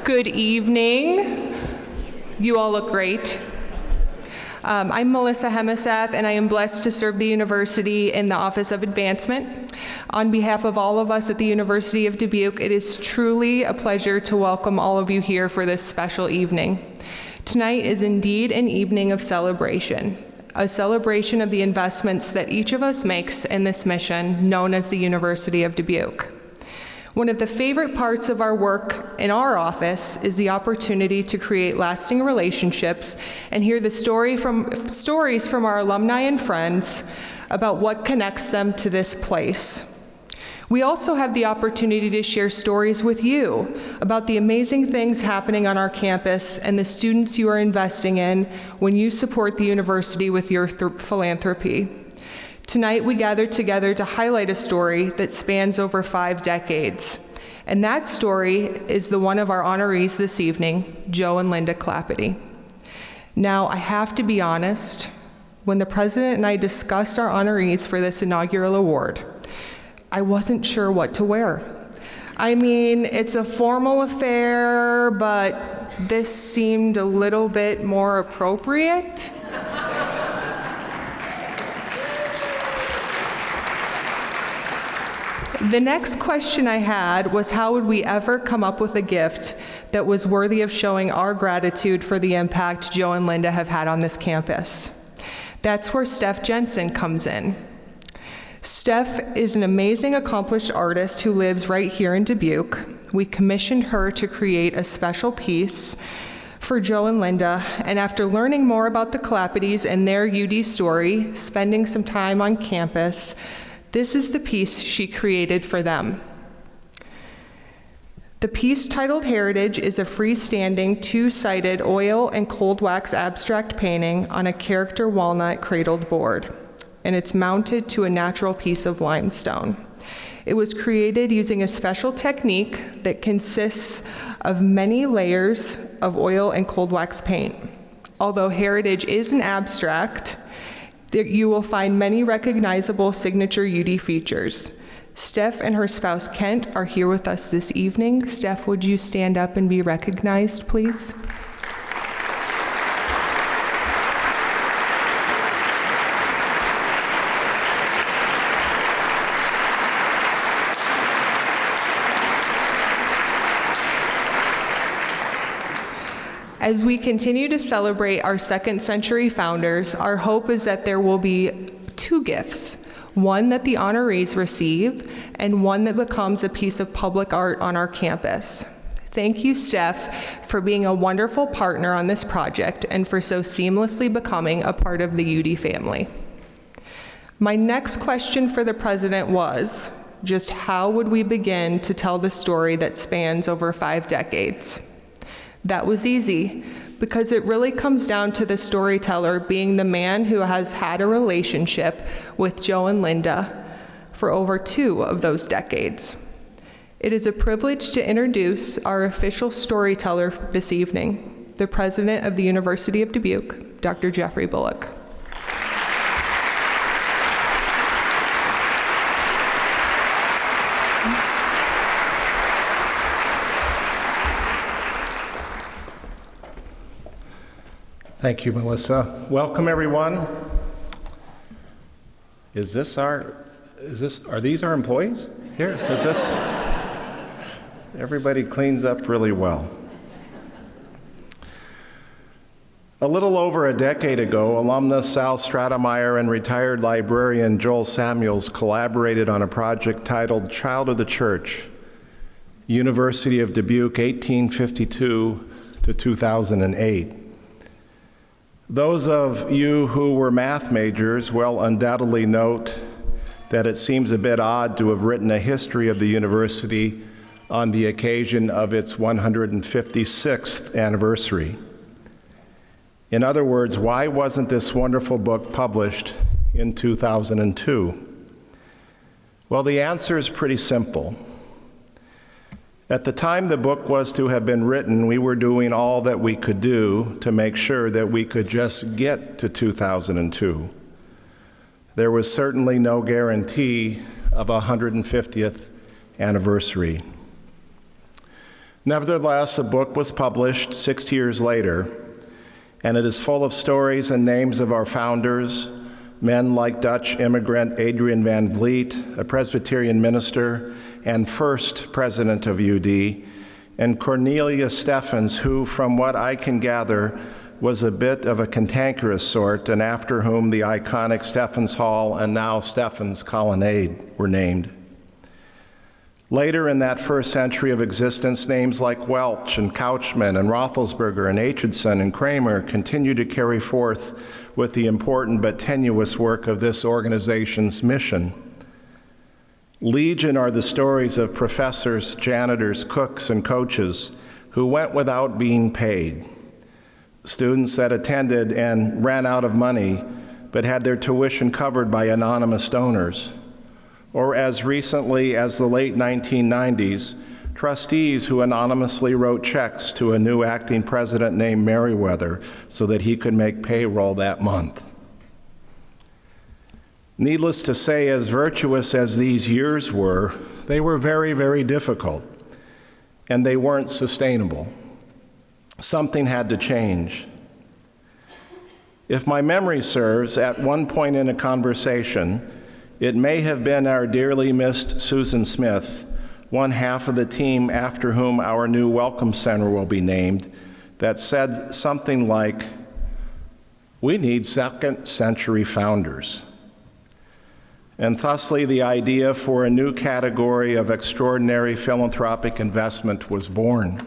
Good evening. You all look great. I'm Melissa Hemisath, and I am blessed to serve the university in the Office of Advancement. On behalf of all of us at the University of Dubuque, it is truly a pleasure to welcome all of you here for this special evening. Tonight is indeed an evening of celebration, a celebration of the investments that each of us makes in this mission known as the University of Dubuque. One of the favorite parts of our work in our office is the opportunity to create lasting relationships and hear the stories from our alumni and friends about what connects them to this place. We also have the opportunity to share stories with you about the amazing things happening on our campus and the students you are investing in when you support the university with your philanthropy. Tonight, we gathered together to highlight a story that spans over 5 decades. And that story is the one of our honorees this evening, Joe and Linda Clapety. Now, I have to be honest, when the president and I discussed our honorees for this inaugural award, I wasn't sure what to wear. I mean, it's a formal affair, but this seemed a little bit more appropriate. The next question I had was, how would we ever come up with a gift that was worthy of showing our gratitude for the impact Joe and Linda have had on this campus? That's where Steph Jensen comes in. Steph is an amazing, accomplished artist who lives right here in Dubuque. We commissioned her to create a special piece for Joe and Linda, and after learning more about the Clapetys and their UD story, spending some time on campus, this is the piece she created for them. The piece, titled Heritage, is a freestanding 2-sided oil and cold wax abstract painting on a character walnut cradled board, and it's mounted to a natural piece of limestone. It was created using a special technique that consists of many layers of oil and cold wax paint. Although Heritage is an abstract, you will find many recognizable signature UD features. Steph and her spouse Kent are here with us this evening. Steph, would you stand up and be recognized, please? As we continue to celebrate our second-century founders, our hope is that there will be 2 gifts, one that the honorees receive and one that becomes a piece of public art on our campus. Thank you, Steph, for being a wonderful partner on this project and for so seamlessly becoming a part of the UD family. My next question for the president was, just how would we begin to tell the story that spans over 5 decades? That was easy, because it really comes down to the storyteller being the man who has had a relationship with Joe and Linda for over 2 of those decades. It is a privilege to introduce our official storyteller this evening, the president of the University of Dubuque, Dr. Jeffrey Bullock. Thank you, Melissa. Welcome, everyone. Are these our employees here? Everybody cleans up really well. A little over a decade ago, alumnus Sal Stratemeyer and retired librarian Joel Samuels collaborated on a project titled Child of the Church, University of Dubuque, 1852 to 2008. Those of you who were math majors will undoubtedly note that it seems a bit odd to have written a history of the university on the occasion of its 156th anniversary. In other words, why wasn't this wonderful book published in 2002? Well, the answer is pretty simple. At the time the book was to have been written, we were doing all that we could do to make sure that we could just get to 2002. There was certainly no guarantee of a 150th anniversary. Nevertheless, a book was published 6 years later, and it is full of stories and names of our founders, men like Dutch immigrant Adrian Van Vliet, a Presbyterian minister and first president of UD, and Cornelius Steffens, who, from what I can gather, was a bit of a cantankerous sort, and after whom the iconic Steffens Hall and now Steffens Colonnade were named. Later in that first century of existence, names like Welch and Couchman and Roethlisberger and Aitchison and Kramer continue to carry forth with the important but tenuous work of this organization's mission. Legion are the stories of professors, janitors, cooks, and coaches who went without being paid. Students that attended and ran out of money but had their tuition covered by anonymous donors. Or as recently as the late 1990s, trustees who anonymously wrote checks to a new acting president named Merriweather so that he could make payroll that month. Needless to say, as virtuous as these years were, they were very, very difficult, and they weren't sustainable. Something had to change. If my memory serves, at one point in a conversation, it may have been our dearly missed Susan Smith, one half of the team after whom our new Welcome Center will be named, that said something like, "We need second century founders." And thusly, the idea for a new category of extraordinary philanthropic investment was born.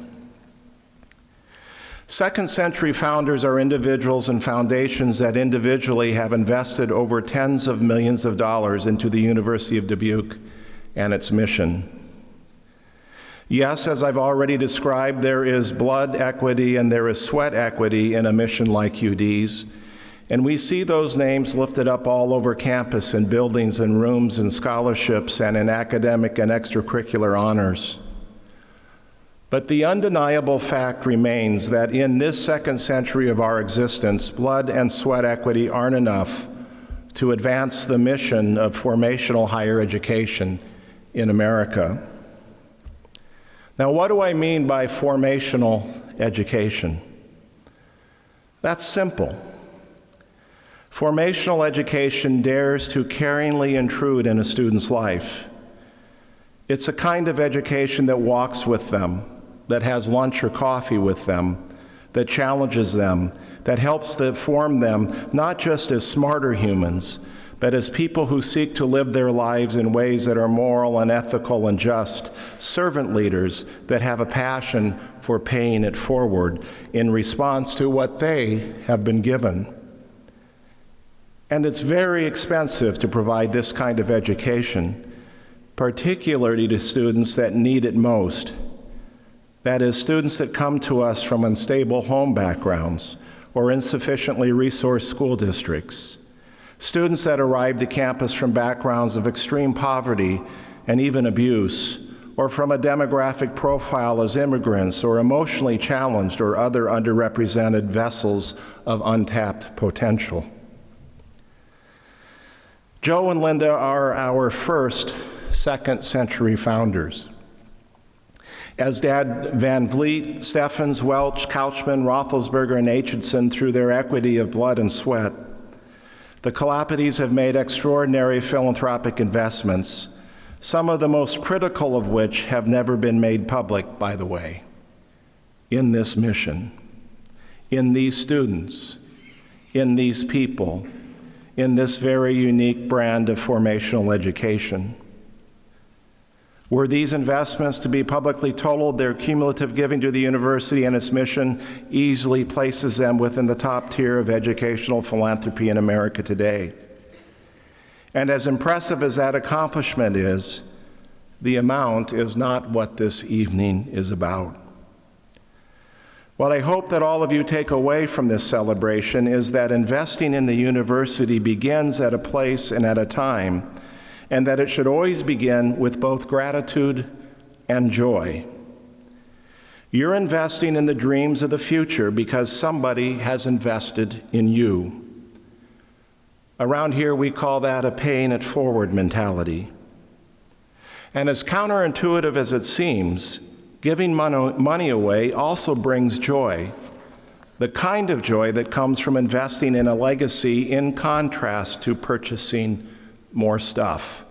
Second century founders are individuals and foundations that individually have invested over tens of millions of dollars into the University of Dubuque and its mission. Yes, as I've already described, there is blood equity and there is sweat equity in a mission like UD's, and we see those names lifted up all over campus in buildings and rooms and scholarships and in academic and extracurricular honors. But the undeniable fact remains that in this second century of our existence, blood and sweat equity aren't enough to advance the mission of formational higher education in America. Now, what do I mean by formational education? That's simple. Formational education dares to caringly intrude in a student's life. It's a kind of education that walks with them, that has lunch or coffee with them, that challenges them, that helps to form them not just as smarter humans, but as people who seek to live their lives in ways that are moral and ethical and just, servant leaders that have a passion for paying it forward in response to what they have been given. And it's very expensive to provide this kind of education, particularly to students that need it most. That is, students that come to us from unstable home backgrounds or insufficiently resourced school districts. Students that arrive to campus from backgrounds of extreme poverty and even abuse, or from a demographic profile as immigrants or emotionally challenged or other underrepresented vessels of untapped potential. Joe and Linda are our first second century founders. As Dad Van Vliet, Steffens, Welch, Couchman, Roethlisberger, and Aitchison through their equity of blood and sweat, the Colappides have made extraordinary philanthropic investments, some of the most critical of which have never been made public, by the way, in this mission, in these students, in these people, in this very unique brand of formational education. Were these investments to be publicly told, their cumulative giving to the university and its mission easily places them within the top tier of educational philanthropy in America today. And as impressive as that accomplishment is, the amount is not what this evening is about. What I hope that all of you take away from this celebration is that investing in the university begins at a place and at a time, and that it should always begin with both gratitude and joy. You're investing in the dreams of the future because somebody has invested in you. Around here, we call that a paying it forward mentality. And as counterintuitive as it seems, Giving money away also brings joy, the kind of joy that comes from investing in a legacy in contrast to purchasing more stuff.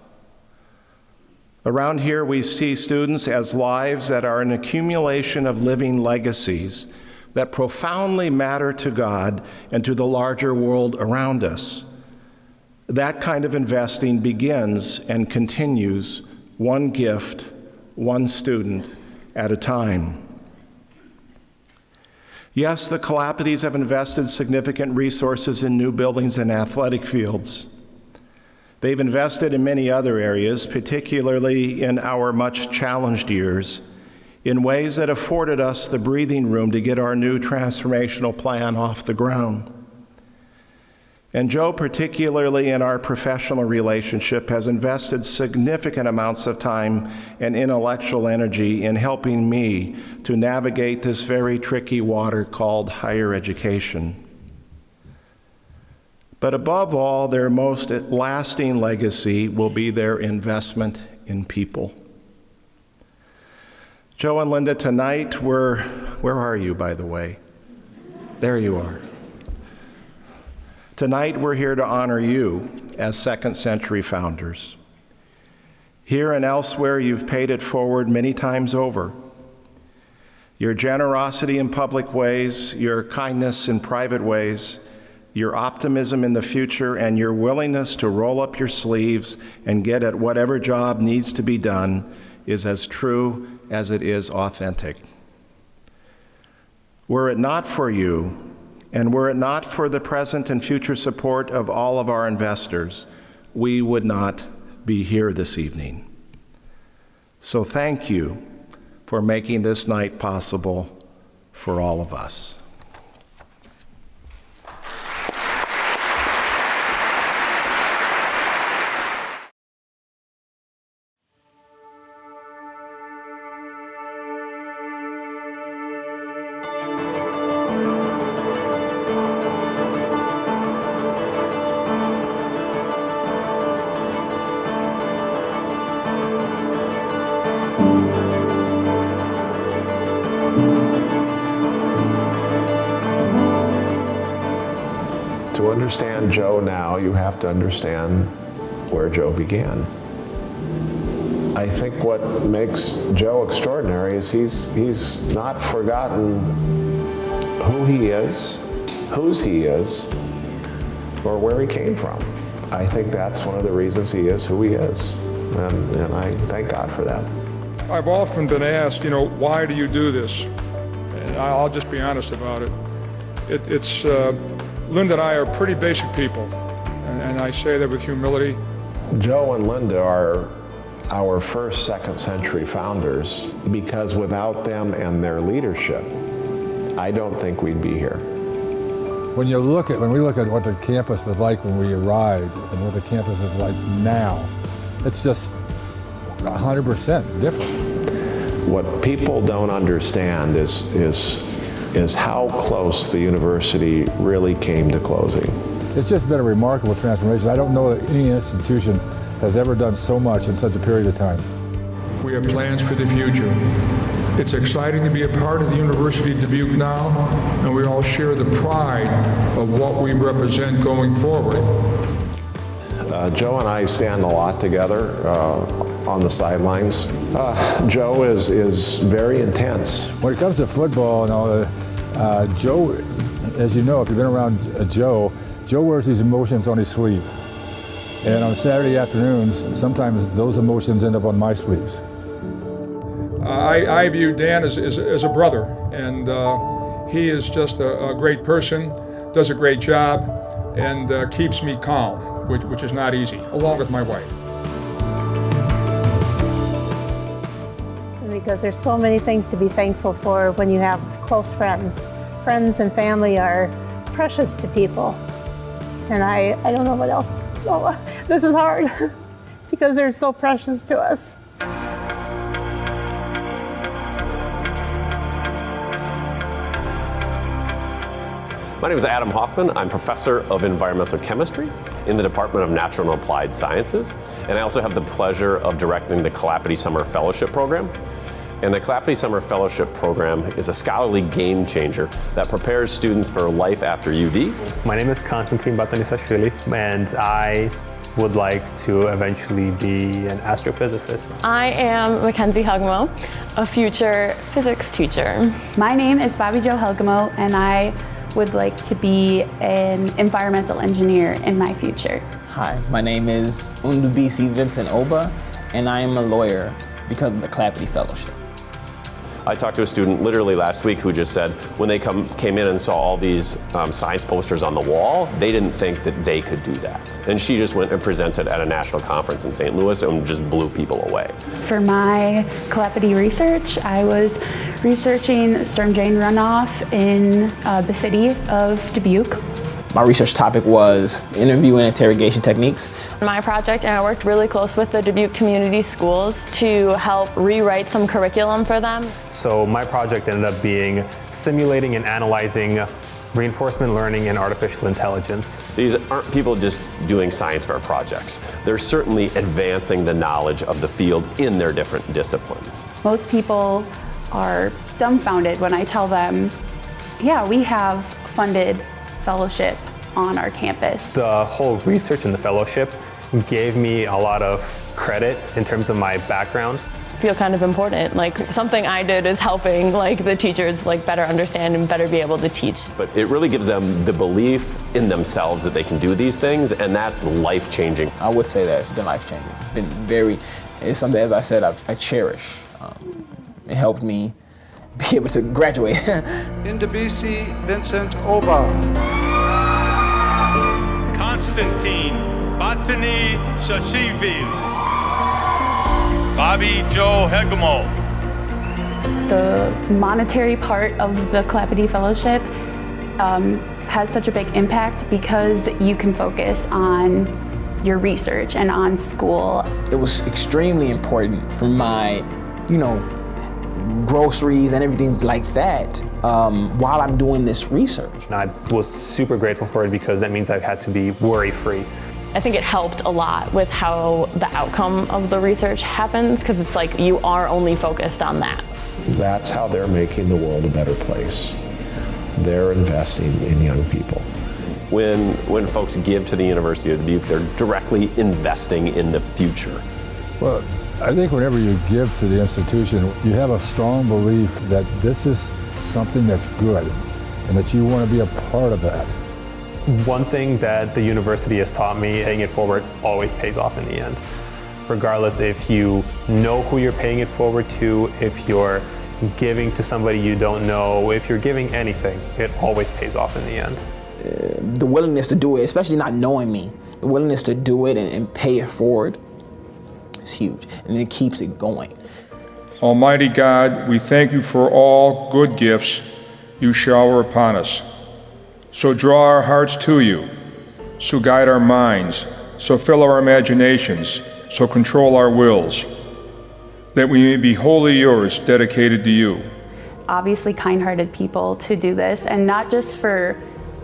Around here, we see students as lives that are an accumulation of living legacies that profoundly matter to God and to the larger world around us. That kind of investing begins and continues one gift, one student at a time. Yes, the Calapides have invested significant resources in new buildings and athletic fields. They've invested in many other areas, particularly in our much challenged years, in ways that afforded us the breathing room to get our new transformational plan off the ground. And Joe, particularly in our professional relationship, has invested significant amounts of time and intellectual energy in helping me to navigate this very tricky water called higher education. But above all, their most lasting legacy will be their investment in people. Joe and Linda, tonight where are you, by the way? There you are. Tonight, we're here to honor you as second century founders. Here and elsewhere, you've paid it forward many times over. Your generosity in public ways, your kindness in private ways, your optimism in the future, and your willingness to roll up your sleeves and get at whatever job needs to be done is as true as it is authentic. Were it not for you, and were it not for the present and future support of all of our investors, we would not be here this evening. So thank you for making this night possible for all of us. To understand Joe now, you have to understand where Joe began. I think what makes Joe extraordinary is he's not forgotten who he is, whose he is, or where he came from. I think that's one of the reasons he is who he is, and I thank God for that. I've often been asked, why do you do this? And I'll just be honest about it. Linda and I are pretty basic people, and I say that with humility. Joe and Linda are our first second century founders because without them and their leadership, I don't think we'd be here. When we look at what the campus was like when we arrived and what the campus is like now, it's just 100% different. What people don't understand is how close the university really came to closing. It's just been a remarkable transformation. I don't know that any institution has ever done so much in such a period of time. We have plans for the future. It's exciting to be a part of the University of Dubuque now, and we all share the pride of what we represent going forward. Joe and I stand a lot together on the sidelines. Joe is very intense. When it comes to football and all, Joe, as you know, if you've been around Joe wears these emotions on his sleeve. And on Saturday afternoons, sometimes those emotions end up on my sleeves. I view Dan as a brother, and he is just a great person, does a great job, and keeps me calm, which is not easy, along with my wife. Because there's so many things to be thankful for when you have close friends. Friends and family are precious to people. And I don't know what else. Oh, this is hard because they're so precious to us. My name is Adam Hoffman. I'm professor of environmental chemistry in the Department of Natural and Applied Sciences, and I also have the pleasure of directing the Calapides Summer Fellowship Program. And the Clapity Summer Fellowship Program is a scholarly game changer that prepares students for life after UD. My name is Konstantin Batanisashvili, and I would like to eventually be an astrophysicist. I am Mackenzie Hugmo, a future physics teacher. My name is Bobby Jo Helgamo, and I would like to be an environmental engineer in my future. Hi, my name is Undubisi Vincent Oba, and I am a lawyer because of the Clapity Fellowship. I talked to a student literally last week who just said when they came in and saw all these science posters on the wall, they didn't think that they could do that. And she just went and presented at a national conference in St. Louis and just blew people away. For my Clapity research, I was researching storm drain runoff in the city of Dubuque. My research topic was interview and interrogation techniques. My project, and I worked really close with the Dubuque Community Schools to help rewrite some curriculum for them. So my project ended up being simulating and analyzing reinforcement learning and artificial intelligence. These aren't people just doing science fair projects. They're certainly advancing the knowledge of the field in their different disciplines. Most people are dumbfounded when I tell them, yeah, we have funded fellowship on our campus. The whole research and the fellowship gave me a lot of credit in terms of my background. I feel kind of important. Like something I did is helping the teachers better understand and better be able to teach. But it really gives them the belief in themselves that they can do these things, and that's life-changing. I would say that it's been life-changing. It's something, as I said, I cherish. It helped me be able to graduate. Dubuque Vincent Oba. Konstantin Batanisashvili. Bobby Jo Helgamo. The monetary part of the Clapity Fellowship has such a big impact because you can focus on your research and on school. It was extremely important for my, groceries and everything like that while I'm doing this research. And I was super grateful for it because that means I've had to be worry-free. I think it helped a lot with how the outcome of the research happens, because it's like you are only focused on that. That's how they're making the world a better place. They're investing in young people. When folks give to the University of Dubuque, they're directly investing in the future. Well, I think whenever you give to the institution, you have a strong belief that this is something that's good and that you want to be a part of that. One thing that the university has taught me, paying it forward always pays off in the end. Regardless if you know who you're paying it forward to, if you're giving to somebody you don't know, if you're giving anything, it always pays off in the end. The willingness to do it, especially not knowing me, the willingness to do it and pay it forward is huge, and it keeps it going. Almighty God, we thank you for all good gifts you shower upon us. So draw our hearts to you, so guide our minds, so fill our imaginations, so control our wills, that we may be wholly yours, dedicated to you. Obviously kind-hearted people to do this, and not just for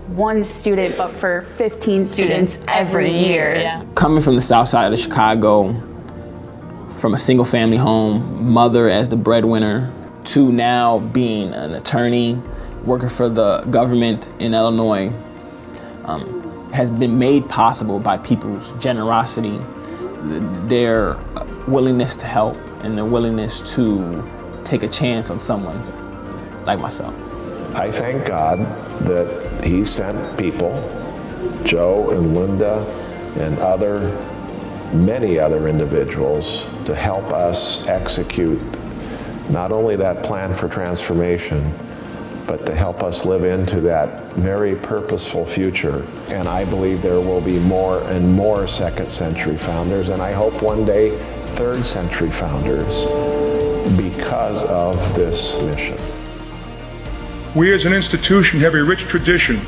one student, but for 15 students every year. Yeah. Coming from the south side of Chicago, from a single family home, mother as the breadwinner, to now being an attorney, working for the government in Illinois, has been made possible by people's generosity, their willingness to help, and their willingness to take a chance on someone like myself. I thank God that He sent people, Joe and Linda and many other individuals, to help us execute not only that plan for transformation, but to help us live into that very purposeful future. And I believe there will be more and more second century founders, and I hope one day third century founders, because of this mission. We as an institution have a rich tradition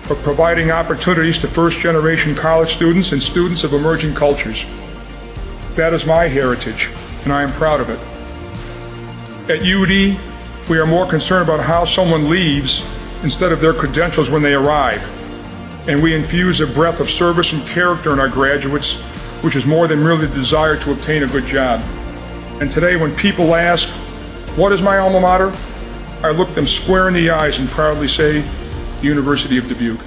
of providing opportunities to first-generation college students and students of emerging cultures. That is my heritage, and I am proud of it. At UD, we are more concerned about how someone leaves instead of their credentials when they arrive. And we infuse a breath of service and character in our graduates, which is more than merely the desire to obtain a good job. And today, when people ask, What is my alma mater? I look them square in the eyes and proudly say, University of Dubuque.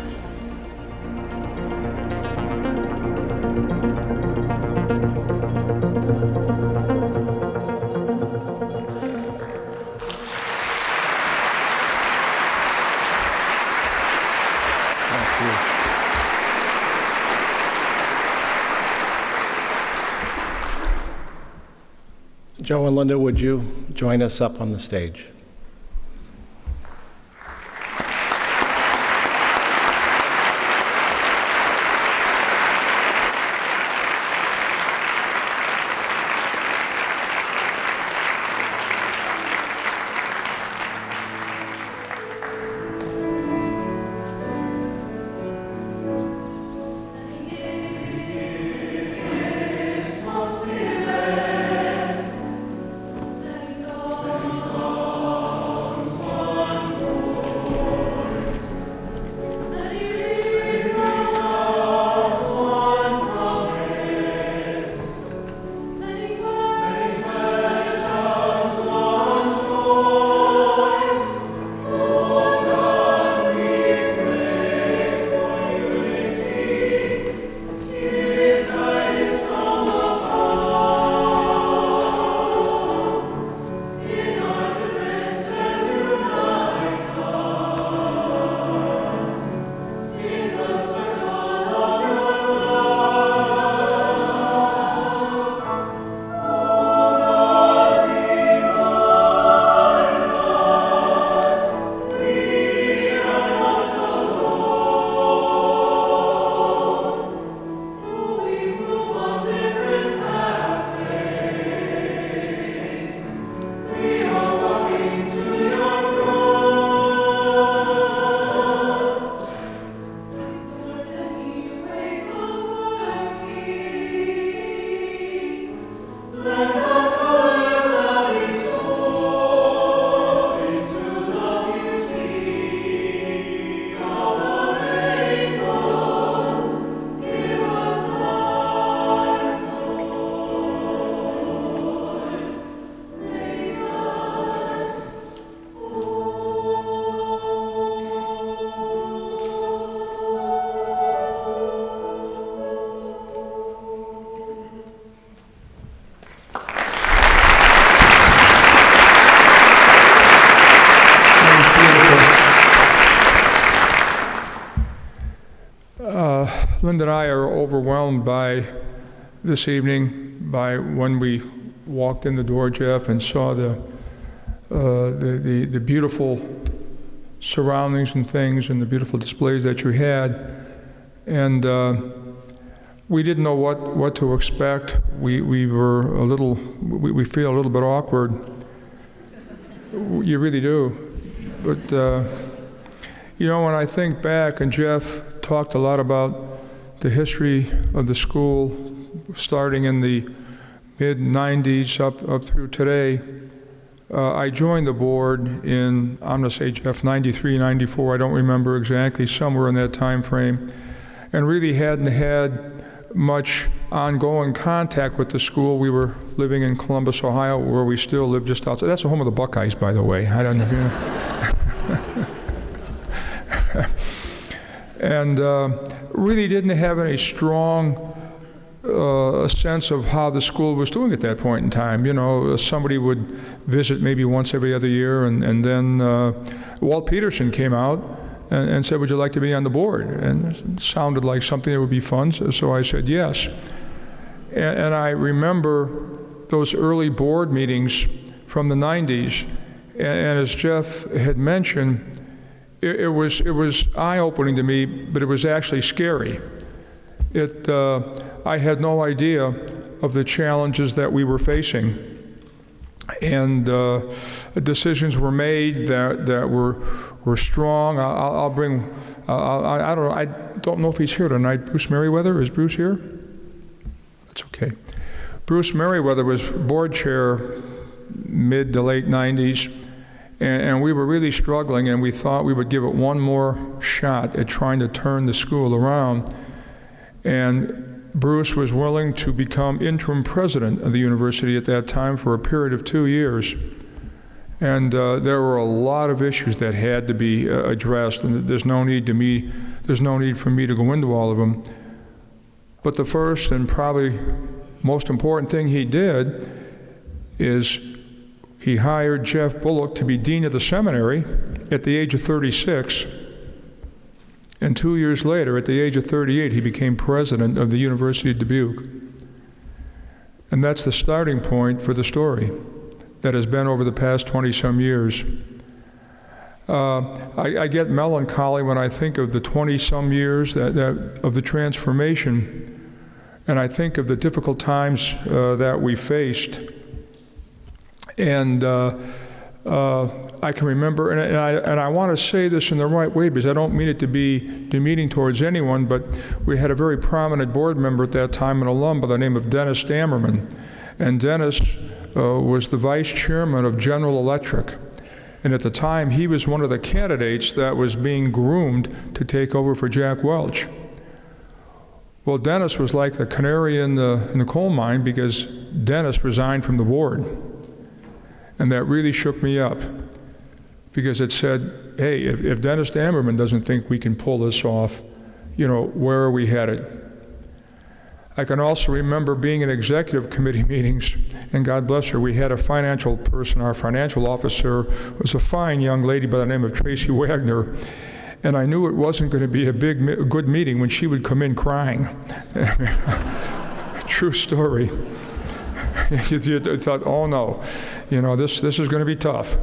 Joe and Linda, would you join us up on the stage? Linda and I are overwhelmed by this evening, by when we walked in the door, Jeff, and saw the beautiful surroundings and things and the beautiful displays that you had. And we didn't know what to expect. We were we feel a little bit awkward. You really do. But, you know, when I think back, and Jeff talked a lot about the history of the school, starting in the mid-90s up through today. I joined the board in, I'm going to say, Jeff, 93, 94, I don't remember exactly, somewhere in that time frame, and really hadn't had much ongoing contact with the school. We were living in Columbus, Ohio, where we still live just outside. That's the home of the Buckeyes, by the way. I don't know if you know. And really didn't have any strong sense of how the school was doing at that point in time. You know, somebody would visit maybe once every other year, and then Walt Peterson came out and said, would you like to be on the board? And it sounded like something that would be fun, so I said yes. And I remember those early board meetings from the 90s, and as Jeff had mentioned, it was eye-opening to me, but it was actually scary. I had no idea of the challenges that we were facing, and decisions were made that were strong. I'll bring. I don't know. I don't know if he's here tonight. Bruce Merriweather, is Bruce here? That's okay. Bruce Merriweather was board chair mid to late 90s. And we were really struggling, and we thought we would give it one more shot at trying to turn the school around. And Bruce was willing to become interim president of the university at that time for a period of 2 years. And there were a lot of issues that had to be addressed, and there's no need for me to go into all of them. But the first and probably most important thing he did is he hired Jeff Bullock to be dean of the seminary at the age of 36. And 2 years later, at the age of 38, he became president of the University of Dubuque. And that's the starting point for the story that has been over the past 20-some years. I get melancholy when I think of the 20-some years of the transformation, and I think of the difficult times that we faced. And I can remember, and I want to say this in the right way because I don't mean it to be demeaning towards anyone, but we had a very prominent board member at that time, an alum by the name of Dennis Dammerman. And Dennis was the vice chairman of General Electric. And at the time, he was one of the candidates that was being groomed to take over for Jack Welch. Well, Dennis was like the canary in the coal mine because Dennis resigned from the board. And that really shook me up because it said, hey, if Dennis Dammerman doesn't think we can pull this off, where are we headed? I can also remember being in executive committee meetings, and God bless her, we had a financial person. Our financial officer was a fine young lady by the name of Tracy Wagner, and I knew it wasn't going to be a good meeting when she would come in crying. True story. You thought, oh no, this is going to be tough.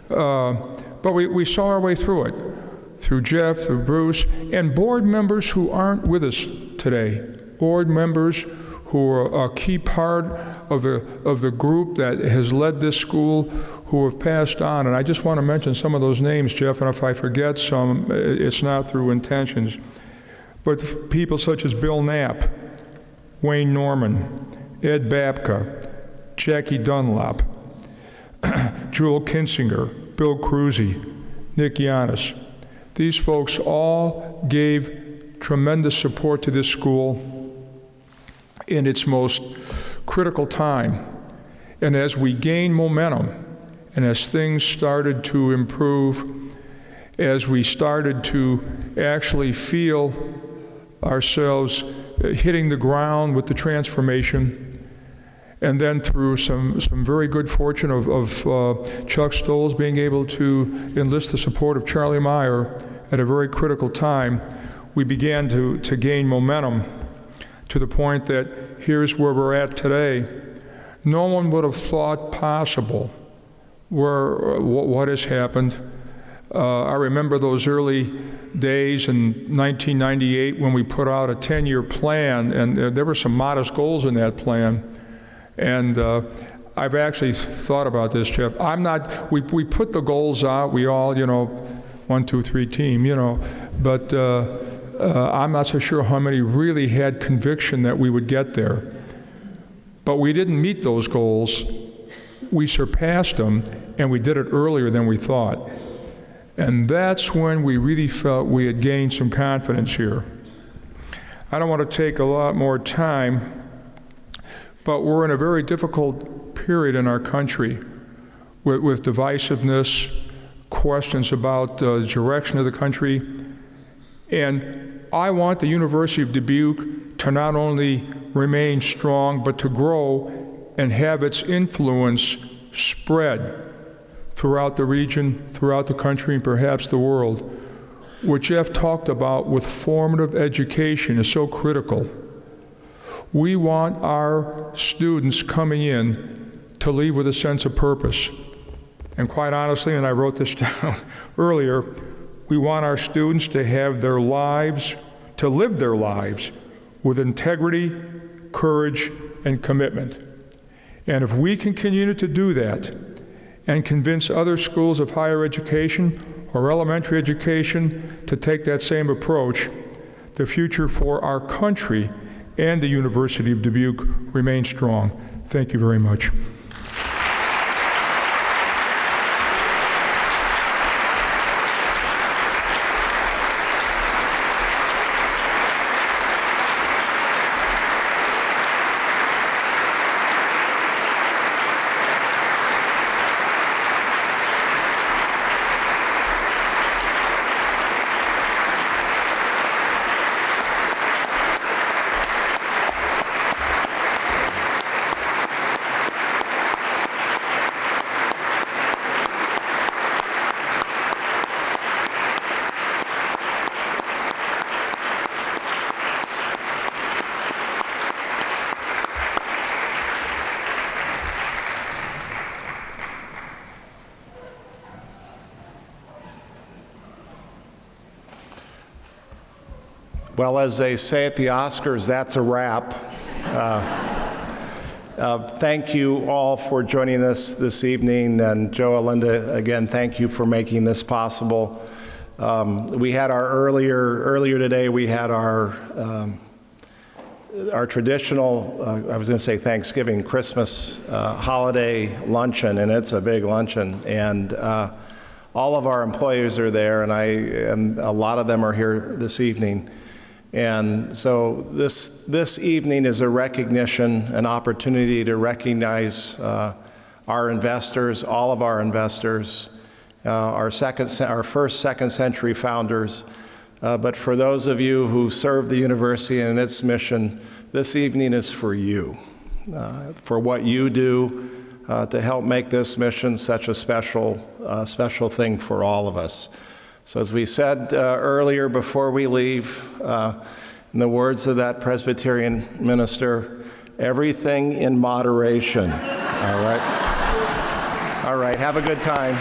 But we saw our way through it, through Jeff, through Bruce, and board members who aren't with us today. Board members who are a key part of the group that has led this school, who have passed on. And I just want to mention some of those names, Jeff, and if I forget some, it's not through intentions. But people such as Bill Knapp, Wayne Norman, Ed Babka, Jackie Dunlop, Jewel Kinsinger, Bill Cruzy, Nick Yanis. These folks all gave tremendous support to this school in its most critical time. And as we gained momentum, and as things started to improve, as we started to actually feel ourselves hitting the ground with the transformation, and then through some very good fortune of Chuck Stoles being able to enlist the support of Charlie Meyer at a very critical time, we began to gain momentum to the point that here's where we're at today. No one would have thought possible what has happened. I remember those early days in 1998 when we put out a 10-year plan, and there were some modest goals in that plan. And I've actually thought about this, Jeff. We put the goals out, we all, 1, 2, 3 team, but I'm not so sure how many really had conviction that we would get there. But we didn't meet those goals. We surpassed them, and we did it earlier than we thought. And that's when we really felt we had gained some confidence here. I don't want to take a lot more time, but we're in a very difficult period in our country with divisiveness, questions about the direction of the country. And I want the University of Dubuque to not only remain strong, but to grow and have its influence spread throughout the region, throughout the country, and perhaps the world. What Jeff talked about with formative education is so critical. We want our students coming in to leave with a sense of purpose. And quite honestly, and I wrote this down earlier, we want our students to have their lives, to live their lives with integrity, courage, and commitment. And if we can continue to do that and convince other schools of higher education or elementary education to take that same approach, the future for our country and the University of Dubuque remains strong. Thank you very much. Well, as they say at the Oscars, that's a wrap. Thank you all for joining us this evening, and Joe, Linda, again, thank you for making this possible. We had our earlier today, we had our traditional, I was going to say Thanksgiving, Christmas holiday luncheon, and it's a big luncheon, and all of our employees are there, and a lot of them are here this evening. And so this evening is a recognition, an opportunity to recognize our investors, all of our investors, our first second century founders. But for those of you who serve the university and its mission, this evening is for you, for what you do to help make this mission such a special thing for all of us. So as we said earlier before we leave, in the words of that Presbyterian minister, everything in moderation. All right? All right, have a good time.